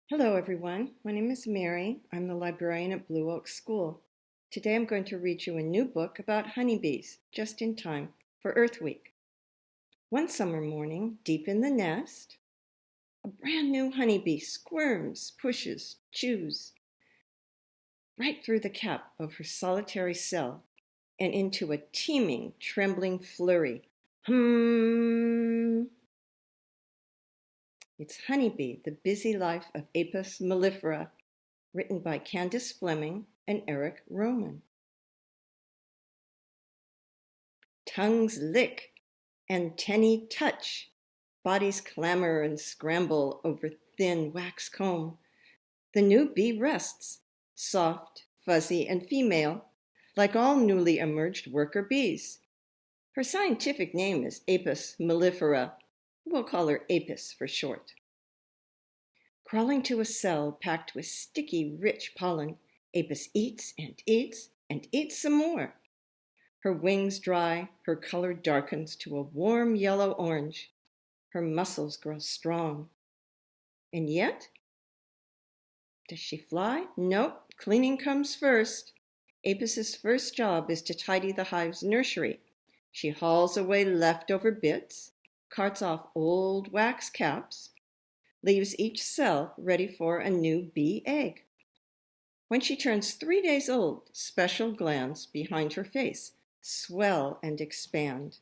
Hello, everyone. My name is Mary. I'm the librarian at Blue Oak School. Today I'm going to read you a new book about honeybees, just in time for Earth Week. One summer morning, deep in the nest, a brand new honeybee squirms, pushes, chews right through the cap of her solitary cell and into a teeming, trembling flurry. Hum! It's Honeybee, the busy life of Apis mellifera, written by Candace Fleming and Eric Roman. Tongues lick, antennae touch, bodies clamor and scramble over thin wax comb. The new bee rests, soft, fuzzy, and female, like all newly emerged worker bees. Her scientific name is Apis mellifera. We'll call her Apis for short. Crawling to a cell packed with sticky, rich pollen, Apis eats and eats and eats some more. Her wings dry, her color darkens to a warm yellow-orange. Her muscles grow strong. And yet, does she fly? Nope, cleaning comes first. Apis's first job is to tidy the hive's nursery. She hauls away leftover bits, carts off old wax caps, leaves each cell ready for a new bee egg. When she turns 3 days old, special glands behind her face swell and expand.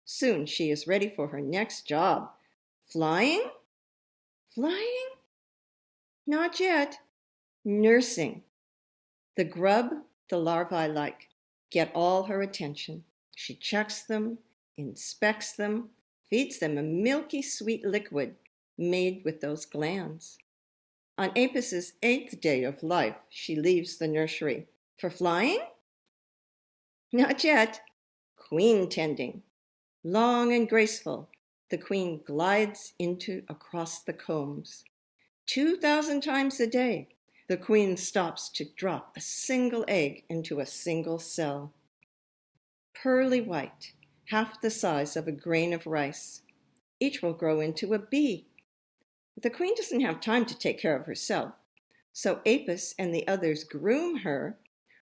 Soon she is ready for her next job. Flying? Flying? Not yet. Nursing. The grub the larvae like get all her attention. She checks them, inspects them, feeds them a milky sweet liquid made with those glands. On Apis's 8th day of life, she leaves the nursery. For flying? Not yet. Queen tending. Long and graceful, the queen glides across the combs. 2,000 times a day, the queen stops to drop a single egg into a single cell. Pearly white, half the size of a grain of rice. Each will grow into a bee. But the queen doesn't have time to take care of herself, so Apis and the others groom her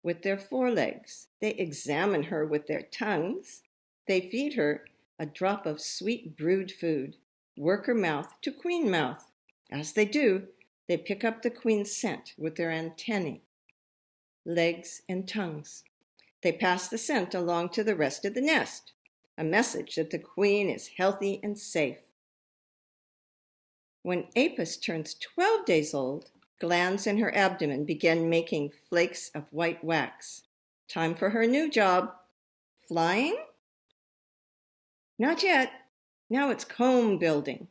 with their forelegs. They examine her with their tongues. They feed her a drop of sweet brewed food, worker mouth to queen mouth. As they do, they pick up the queen's scent with their antennae, legs, and tongues. They pass the scent along to the rest of the nest, a message that the queen is healthy and safe. When Apis turns 12 days old, glands in her abdomen begin making flakes of white wax. Time for her new job. Flying? Not yet. Now it's comb building.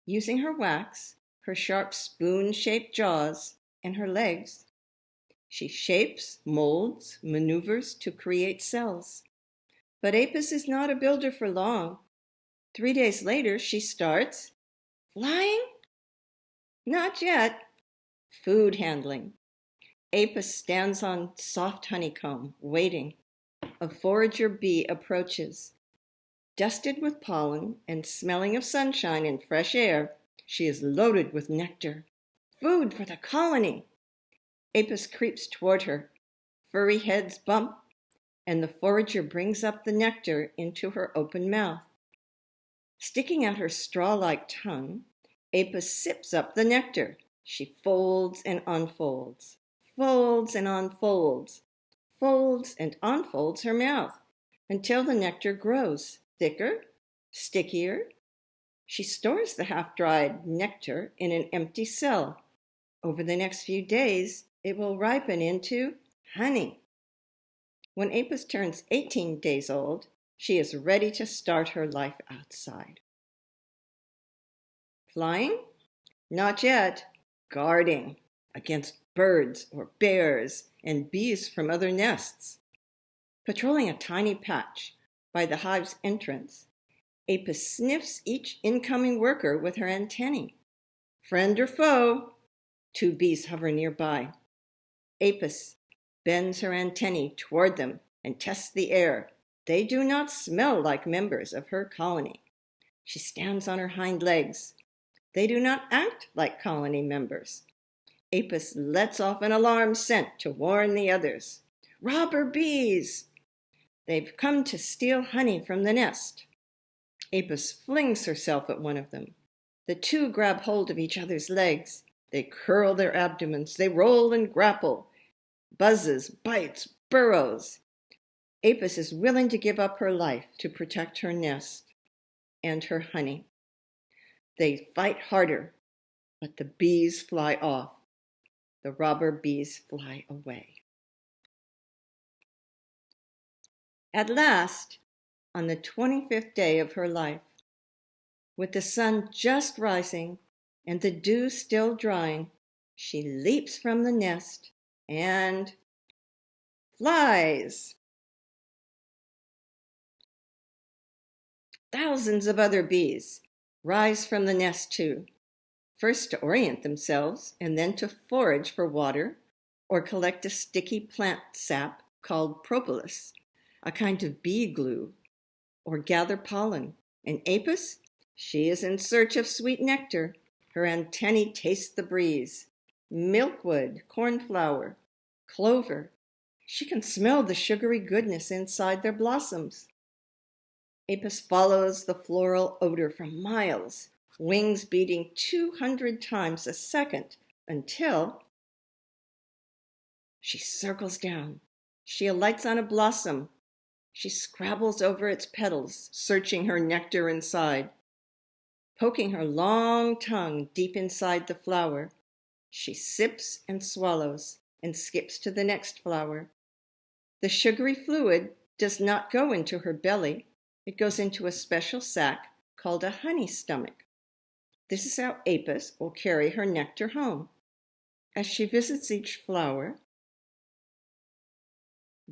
Using her wax, her sharp spoon-shaped jaws, and her legs, she shapes, molds, maneuvers to create cells. But Apis is not a builder for long. 3 days later, she starts flying? Not yet. Food handling. Apis stands on soft honeycomb, waiting. A forager bee approaches. Dusted with pollen and smelling of sunshine and fresh air, she is loaded with nectar. Food for the colony. Apis creeps toward her. Furry heads bump, and the forager brings up the nectar into her open mouth. Sticking out her straw-like tongue, Apis sips up the nectar. She folds and unfolds, folds and unfolds, folds and unfolds her mouth until the nectar grows thicker, stickier. She stores the half-dried nectar in an empty cell. Over the next few days, it will ripen into honey. When Apis turns 18 days old, she is ready to start her life outside. Flying? Not yet. Guarding against birds or bears and bees from other nests. Patrolling a tiny patch by the hive's entrance, Apis sniffs each incoming worker with her antennae. Friend or foe? 2 bees hover nearby. Apis bends her antennae toward them and tests the air. They do not smell like members of her colony. She stands on her hind legs. They do not act like colony members. Apis lets off an alarm scent to warn the others. Robber bees! They've come to steal honey from the nest. Apis flings herself at one of them. The two grab hold of each other's legs. They curl their abdomens. They roll and grapple. Buzzes, bites, burrows. Apis is willing to give up her life to protect her nest and her honey. They fight harder, but the bees fly off. The robber bees fly away. At last, on the 25th day of her life, with the sun just rising and the dew still drying, she leaps from the nest and flies. Thousands of other bees rise from the nest too, first to orient themselves and then to forage for water or collect a sticky plant sap called propolis, a kind of bee glue, or gather pollen. And Apis, she is in search of sweet nectar. Her antennae taste the breeze. Milkwood, cornflower, clover. She can smell the sugary goodness inside their blossoms. Apis follows the floral odor for miles, wings beating 200 times a second, until she circles down. She alights on a blossom. She scrabbles over its petals, searching her nectar inside. Poking her long tongue deep inside the flower, she sips and swallows and skips to the next flower. The sugary fluid does not go into her belly. It goes into a special sac called a honey stomach. This is how Apis will carry her nectar home. As she visits each flower,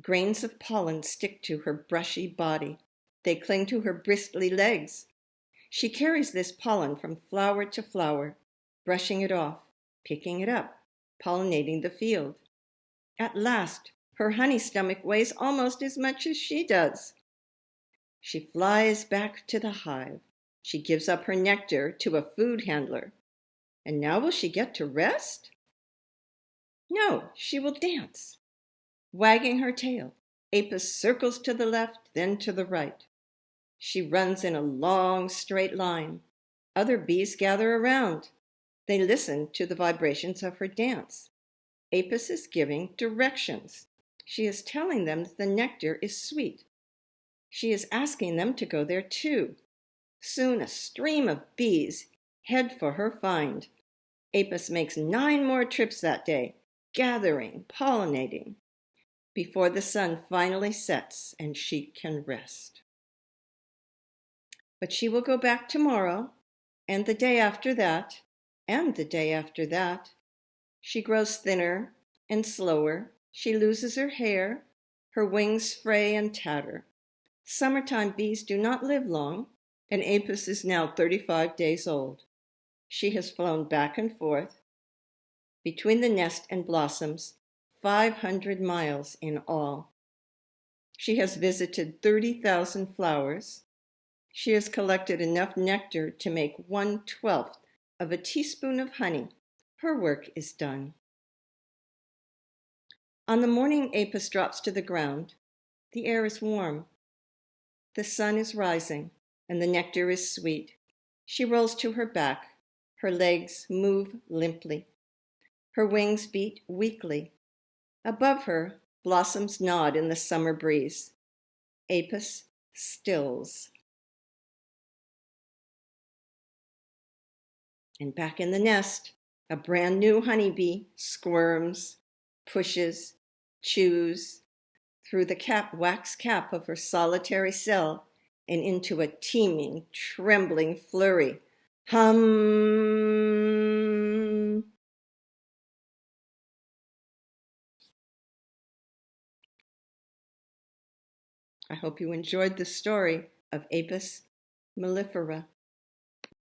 grains of pollen stick to her brushy body. They cling to her bristly legs. She carries this pollen from flower to flower, brushing it off, picking it up, pollinating the field. At last, her honey stomach weighs almost as much as she does. She flies back to the hive. She gives up her nectar to a food handler. And now will she get to rest? No, she will dance. Wagging her tail, Apis circles to the left, then to the right. She runs in a long, straight line. Other bees gather around. They listen to the vibrations of her dance. Apis is giving directions. She is telling them that the nectar is sweet. She is asking them to go there too. Soon a stream of bees head for her find. Apis makes 9 more trips that day, gathering, pollinating, before the sun finally sets and she can rest. But she will go back tomorrow, and the day after that, and the day after that. She grows thinner and slower. She loses her hair. Her wings fray and tatter. Summertime bees do not live long, and Apis is now 35 days old. She has flown back and forth between the nest and blossoms, 500 miles in all. She has visited 30,000 flowers. She has collected enough nectar to make 1/12 of a teaspoon of honey. Her work is done. On the morning Apis drops to the ground, the air is warm. The sun is rising, and the nectar is sweet. She rolls to her back. Her legs move limply. Her wings beat weakly. Above her, blossoms nod in the summer breeze. Apis stills. And back in the nest, a brand new honeybee squirms, pushes, chews through the wax cap of her solitary cell and into a teeming, trembling flurry. Hum! I hope you enjoyed the story of Apis mellifera.